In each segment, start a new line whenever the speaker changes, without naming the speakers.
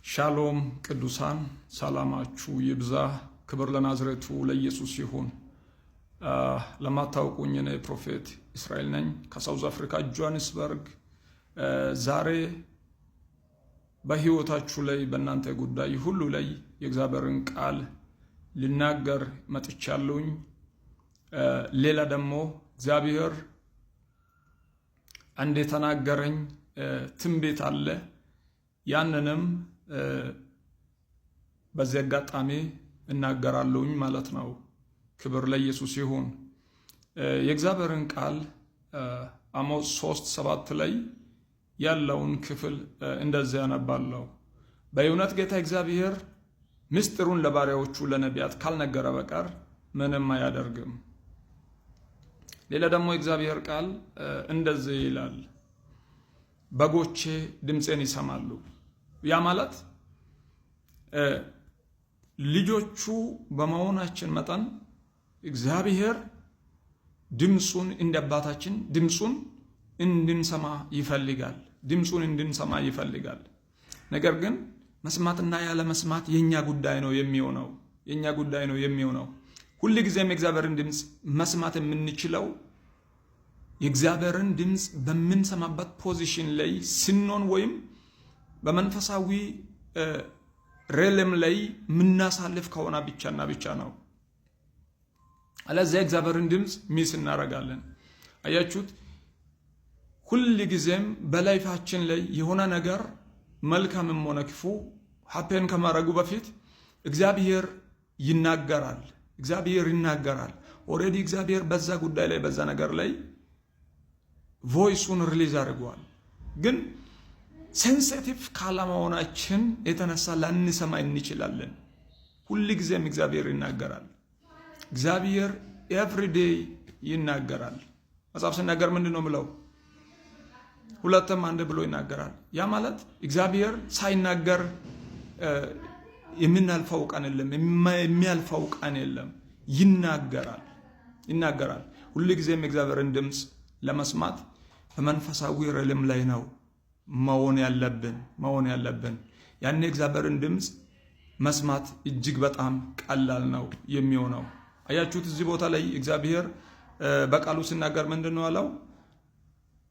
ሻሎም ቅዱሳን ሰላማችሁ ይብዛ። ክብር ለናዝሬቱ ለኢየሱስ ይሁን። ለማታውቁኝ እኔ ፕሮፌት እስራኤል ነኝ ከሳውዝ አፍሪካ ጆሃንስበርግ። ዛሬ በህይወታችሁ ላይ በእናንተ ጉዳይ ሁሉ ላይ የእግዚአብሔርን ቃል ልናገር መጥቻለሁኝ። ሌላ ደግሞ እግዚአብሔር አንዴ ተናገረኝ ትንቢት አለ። ያንንም በዚህ አጋጣሚ እናገራለሁኝ ማለት ነው። ክብር ለኢየሱስ ይሁን። የእግዚአብሔርን ቃል አሞጽ 3:7 ላይ ያለውን ክፍል እንደዚህ ያነባለሁ። በእውነት ጌታ እግዚአብሔር ምስጢሩን ለባሪያዎቹ ለነቢያት ካልነገረ በቀር ምንም አያደርግም። ሌላ ደግሞ የእግዚአብሔር ቃል እንደዚህ ይላል፣ በጎቼ ድምፄን ይሰማሉ። ያ ማለት ልጆቹ በመሆናችን መጠን እግዚአብሔር ድምፁን እንደ አባታችን ድምፁን እንድንሰማ ይፈልጋል። ነገር ግን መስማትና ያለ መስማት የኛ ጉዳይ ነው የሚሆነው። ሁሉ ጊዜም የእግዚአብሔርን ድምፅ መስማት የምንችለው የእግዚአብሔርን ድምፅ በምንሰማበት ፖዚሽን ላይ ስንሆን ወይም በመንፈሳዊ ሬልም ላይ ምናሳልፍ ከሆነ ብቻና ብቻ ነው። አለዚያ እግዚአብሔርን ድምፅ ሚስ እናደርጋለን። አያችሁት? ሁሉ ጊዜም በላይፋችን ላይ የሆነ ነገር መልካምም ሆነ ክፉ ሀፔን ከማድረጉ በፊት እግዚአብሔር ይናገራል። ኦልሬዲ እግዚአብሔር በዛ ጉዳይ ላይ በዛ ነገር ላይ ቮይሱን ሪሊዝ አድርጓል። ግን ሴንሲቲቭ ካለመሆናችን የተነሳ ላንሰማ እንችላለን። ሁሉ ጊዜም እግዚአብሔር ይናገራል። እግዚአብሔር ኤቭሪዴይ ይናገራል። መጽሐፍ ሲናገር ምንድን ነው ብለው ሁለትም አንድ ብሎ ይናገራል። ያ ማለት እግዚአብሔር ሳይናገር የሚያልፈው ቀን የለም። ይናገራል። ሁሉ ጊዜም እግዚአብሔርን ድምፅ ለመስማት በመንፈሳዊ realm ላይ ነው መሆን ያለብን። ያኔ እግዚአብሔርን ድምፅ መስማት እጅግ በጣም ቀላል ነው የሚሆነው። አያችሁት? እዚህ ቦታ ላይ እግዚአብሔር በቃሉ ሲናገር ምንድነው ያለው?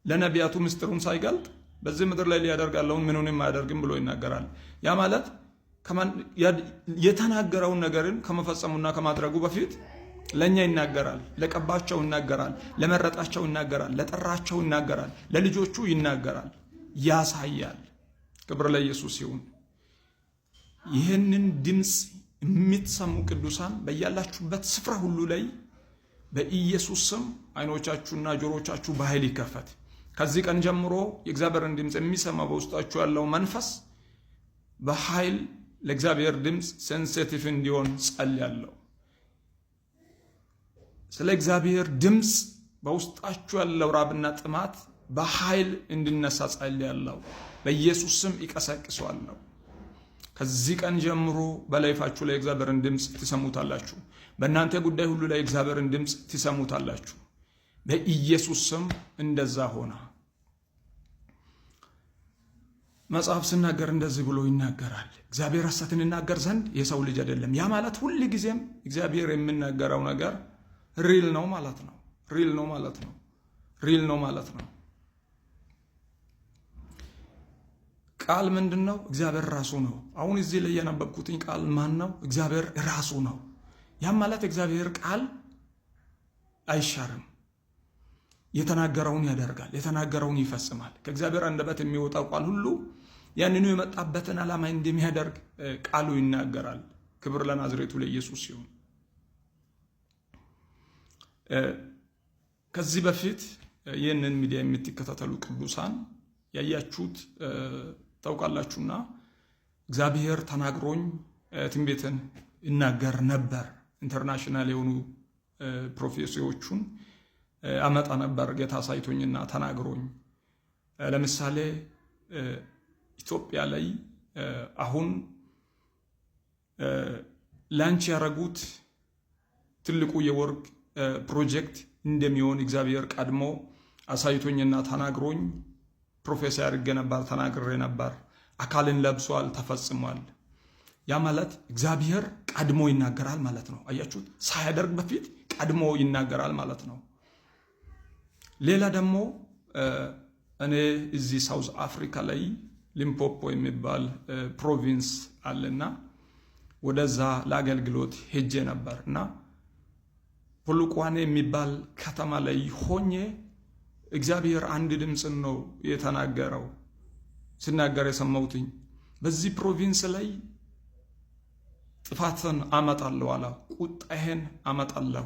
ለነቢያቱ ምስጢሩን ሳይገልጥ በዚህ ምድር ላይ ሊያደርጋለውን ምንንም አያደርግም ብሎ ይናገራል። ያ ማለት የተናገረውን ነገርን ከመፈጸሙና ከማድረጉ በፊት ለኛ ይናገራል፣ ለቀባቸው ይናገራል፣ ለመረጣቸው ይናገራል፣ ለጠራቸው ይናገራል፣ ለልጆቹ ይናገራል፣ ያሳያል። ክብር ለኢየሱስ ይሁን። ይህንን ድምፅ የምትሰሙ ቅዱሳን በያላችሁበት ስፍራ ሁሉ ላይ በኢየሱስ ስም አይኖቻችሁና ጆሮቻችሁ በኃይል ይከፈት። ከዚህ ቀን ጀምሮ የእግዚአብሔርን ድምፅ የሚሰማ በውስጣችሁ ያለው መንፈስ በኃይል ለእግዚአብሔር ድምፅ ሴንሲቲቭ እንዲሆን ጸልያለሁ። ስለ እግዚአብሔር ድምፅ በውስጣችሁ ያለው ራብና ጥማት በኃይል እንዲነሳ ጸልያለሁ። በኢየሱስ ስም ይቀሰቅሰዋለሁ። ከዚህ ቀን ጀምሮ በላይፋችሁ ላይ እግዚአብሔርን ድምፅ ትሰሙታላችሁ። በእናንተ ጉዳይ ሁሉ ላይ እግዚአብሔርን ድምፅ ትሰሙታላችሁ። በኢየሱስ ስም እንደዛ ሆነ። መጽሐፍ ሲናገር እንደዚህ ብሎ ይናገራል። እግዚአብሔር ሐሰትን ይናገር ዘንድ የሰው ልጅ አይደለም። ያ ማለት ሁሉ ጊዜም እግዚአብሔር የሚናገረው ነገር ሪል ነው ማለት ነው። ቃል ምንድን ነው? እግዚአብሔር ራሱ ነው። አሁን እዚህ ላይ ያነበብኩትኝ ቃል ማን ነው? እግዚአብሔር ራሱ ነው። ያም ማለት እግዚአብሔር ቃል አይሻርም። የተናገረውን ያደርጋል፣ የተናገረውን ይፈጽማል። ከእግዚአብሔር አንደበት የሚወጣው ቃል ሁሉ ያንኑ የመጣበትን ዓላማ እንደሚያደርግ ቃሉ ይናገራል። ክብር ለናዝሬቱ ለኢየሱስ ይሁን። ከዚህ በፊት ይህንን ሚዲያ የምትከታተሉ ቅዱሳን ያያችሁት ታውቃላችሁና እግዚአብሔር ተናግሮኝ ትንቢትን ይናገር ነበር። ኢንተርናሽናል የሆኑ ፕሮፌሲዎቹን አመጣ ነበር ጌታ ሳይቶኝና ተናግሮኝ። ለምሳሌ ኢትዮጵያ ላይ አሁን ላንች ያረጉት ትልቁ የወርቅ ፕሮጀክት እንደሚሆን እግዚአብሔር ቀድሞ አሳይቶኝና ተናግሮኝ ፕሮፌሰር አድርጌ ነበር፣ ተናግሬ ነበር። አካልን ለብሷል፣ ተፈጽሟል። ያ ማለት እግዚአብሔር ቀድሞ ይናገራል ማለት ነው። አያችሁት? ሳያደርግ በፊት ቀድሞ ይናገራል ማለት ነው። ሌላ ደግሞ እኔ እዚህ ሳውዝ አፍሪካ ላይ ሊምፖፖ የሚባል ፕሮቪንስ አለና ወደዛ ለአገልግሎት ሄጄ ነበር እና ፖሉቋኔ የሚባል ከተማ ላይ ሆኜ እግዚአብሔር አንድ ድምፅን ነው የተናገረው። ሲናገር የሰማሁትኝ በዚህ ፕሮቪንስ ላይ ጥፋትን አመጣለሁ አለ። ቁጣዬን አመጣለሁ።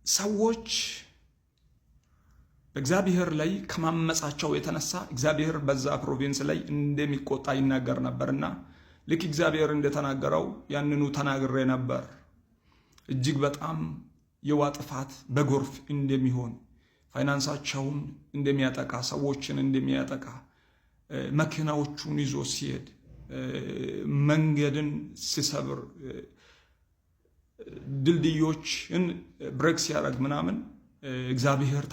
ሰዎች በእግዚአብሔር ላይ ከማመጻቸው የተነሳ እግዚአብሔር በዛ ፕሮቪንስ ላይ እንደሚቆጣ ይናገር ነበርና ልክ እግዚአብሔር እንደተናገረው ያንኑ ተናግሬ ነበር። እጅግ በጣም የውሃ ጥፋት በጎርፍ እንደሚሆን፣ ፋይናንሳቸውን እንደሚያጠቃ፣ ሰዎችን እንደሚያጠቃ፣ መኪናዎቹን ይዞ ሲሄድ መንገድን ሲሰብር፣ ድልድዮችን ብሬክ ሲያደርግ ምናምን እግዚአብሔር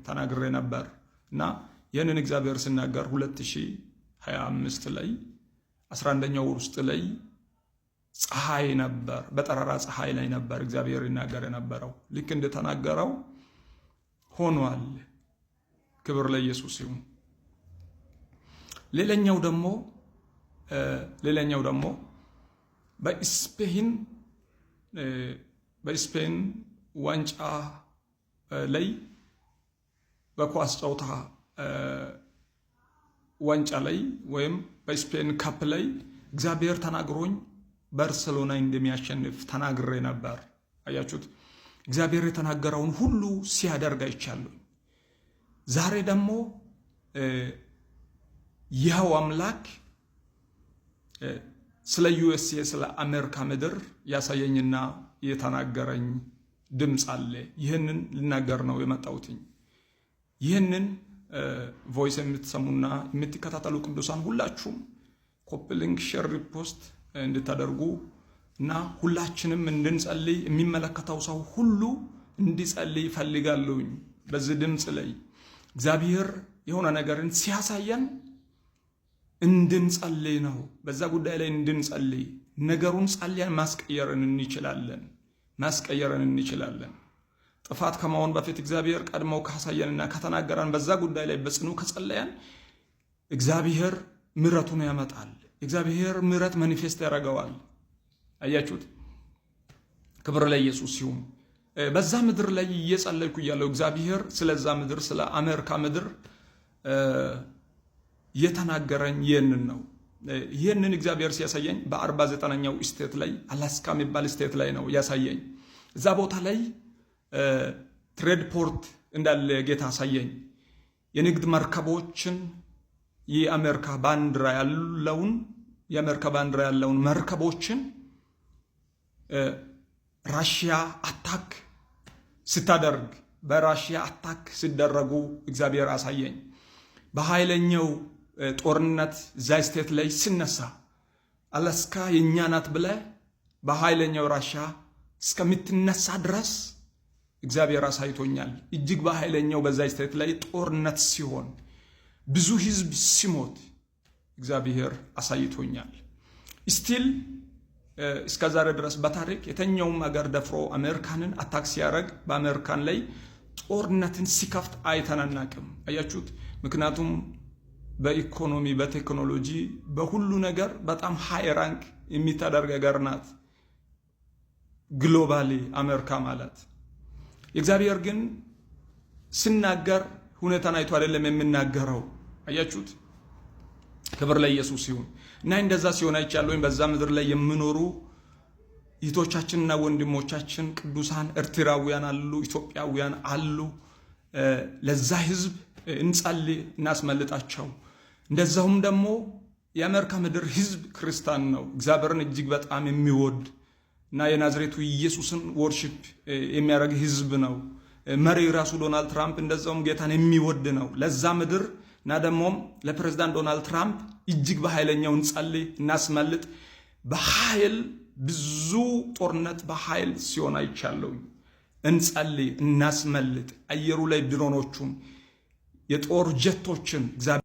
ተናግሬ ነበር እና ይህንን እግዚአብሔር ሲናገር 2025 ላይ 11ኛው ወር ውስጥ ላይ ፀሐይ ነበር፣ በጠራራ ፀሐይ ላይ ነበር እግዚአብሔር ይናገር የነበረው። ልክ እንደተናገረው ሆኗል። ክብር ለኢየሱስ ይሁን። ሌላኛው ደግሞ በስፔን ዋንጫ ላይ በኳስ ጨዋታ ዋንጫ ላይ ወይም በስፔን ካፕ ላይ እግዚአብሔር ተናግሮኝ ባርሴሎና እንደሚያሸንፍ ተናግሬ ነበር። አያችሁት? እግዚአብሔር የተናገረውን ሁሉ ሲያደርግ አይቻለሁ። ዛሬ ደግሞ ይኸው አምላክ ስለ ዩኤስኤ ስለ አሜሪካ ምድር ያሳየኝና የተናገረኝ ድምፅ አለ። ይህንን ልናገር ነው የመጣሁት። ይህንን ቮይስ የምትሰሙና የምትከታተሉ ቅዱሳን ሁላችሁም ኮፒ ሊንክ፣ ሼር፣ ሪፖስት እንድታደርጉ እና ሁላችንም እንድንጸልይ የሚመለከተው ሰው ሁሉ እንዲጸልይ ፈልጋለሁኝ። በዚህ ድምፅ ላይ እግዚአብሔር የሆነ ነገርን ሲያሳየን እንድንጸልይ ነው። በዛ ጉዳይ ላይ እንድንጸልይ ነገሩን ጸልያን ማስቀየርን እንችላለን። ጥፋት ከመሆን በፊት እግዚአብሔር ቀድሞ ካሳየንና ከተናገረን በዛ ጉዳይ ላይ በጽኑ ከጸለያን እግዚአብሔር ምሕረቱን ያመጣል። እግዚአብሔር ምሕረት ማኒፌስት ያደርገዋል። አያችሁት? ክብር ለኢየሱስ ይሁን። በዛ ምድር ላይ እየጸለይኩ ያለው እግዚአብሔር ስለዛ ምድር ስለ አሜሪካ ምድር የተናገረኝ ይህንን ነው። ይህንን እግዚአብሔር ሲያሳየኝ በ49ኛው ስቴት ላይ አላስካ የሚባል ስቴት ላይ ነው ያሳየኝ። እዛ ቦታ ላይ ትሬድ ፖርት እንዳለ ጌታ አሳየኝ። የንግድ መርከቦችን የአሜሪካ ባንዲራ ያለውን መርከቦችን ራሽያ አታክ ስታደርግ በራሽያ አታክ ሲደረጉ እግዚአብሔር አሳየኝ። በኃይለኛው ጦርነት እዛ ስቴት ላይ ሲነሳ አላስካ የኛ ናት ብለ በኃይለኛው ራሽያ እስከምትነሳ ድረስ እግዚአብሔር አሳይቶኛል። እጅግ በኃይለኛው በዛ ስቴት ላይ ጦርነት ሲሆን ብዙ ህዝብ ሲሞት እግዚአብሔር አሳይቶኛል። ስቲል እስከዛሬ ድረስ በታሪክ የተኛውም አገር ደፍሮ አሜሪካንን አታክ ሲያደርግ በአሜሪካን ላይ ጦርነትን ሲከፍት አይተናናቅም። አያችሁት? ምክንያቱም በኢኮኖሚ በቴክኖሎጂ በሁሉ ነገር በጣም ሃይ ራንክ የሚታደርግ አገር ናት ግሎባሊ አሜሪካ ማለት። እግዚአብሔር ግን ሲናገር ሁኔታን አይቶ አይደለም የሚናገረው። አያችሁት? ክብር ለኢየሱስ ይሁን። እና እንደዛ ሲሆን አይቻለሁ። በዛ ምድር ላይ የሚኖሩ እህቶቻችንና ወንድሞቻችን ቅዱሳን ኤርትራውያን አሉ፣ ኢትዮጵያውያን አሉ። ለዛ ህዝብ እንጸልይ፣ እናስመልጣቸው። እንደዛውም ደግሞ የአሜሪካ ምድር ህዝብ ክርስቲያን ነው፣ እግዚአብሔርን እጅግ በጣም የሚወድ እና የናዝሬቱ ኢየሱስን ወርሺፕ የሚያደርግ ህዝብ ነው። መሪ ራሱ ዶናልድ ትራምፕ እንደዛውም ጌታን የሚወድ ነው። ለዛ ምድር እና ደግሞም ለፕሬዝዳንት ዶናልድ ትራምፕ እጅግ በኃይለኛው እንጸልይ፣ እናስመልጥ። በኃይል ብዙ ጦርነት በኃይል ሲሆን አይቻለሁ። እንጸልይ፣ እናስመልጥ። አየሩ ላይ ድሮኖቹን የጦር ጀቶችን እግዚአብሔር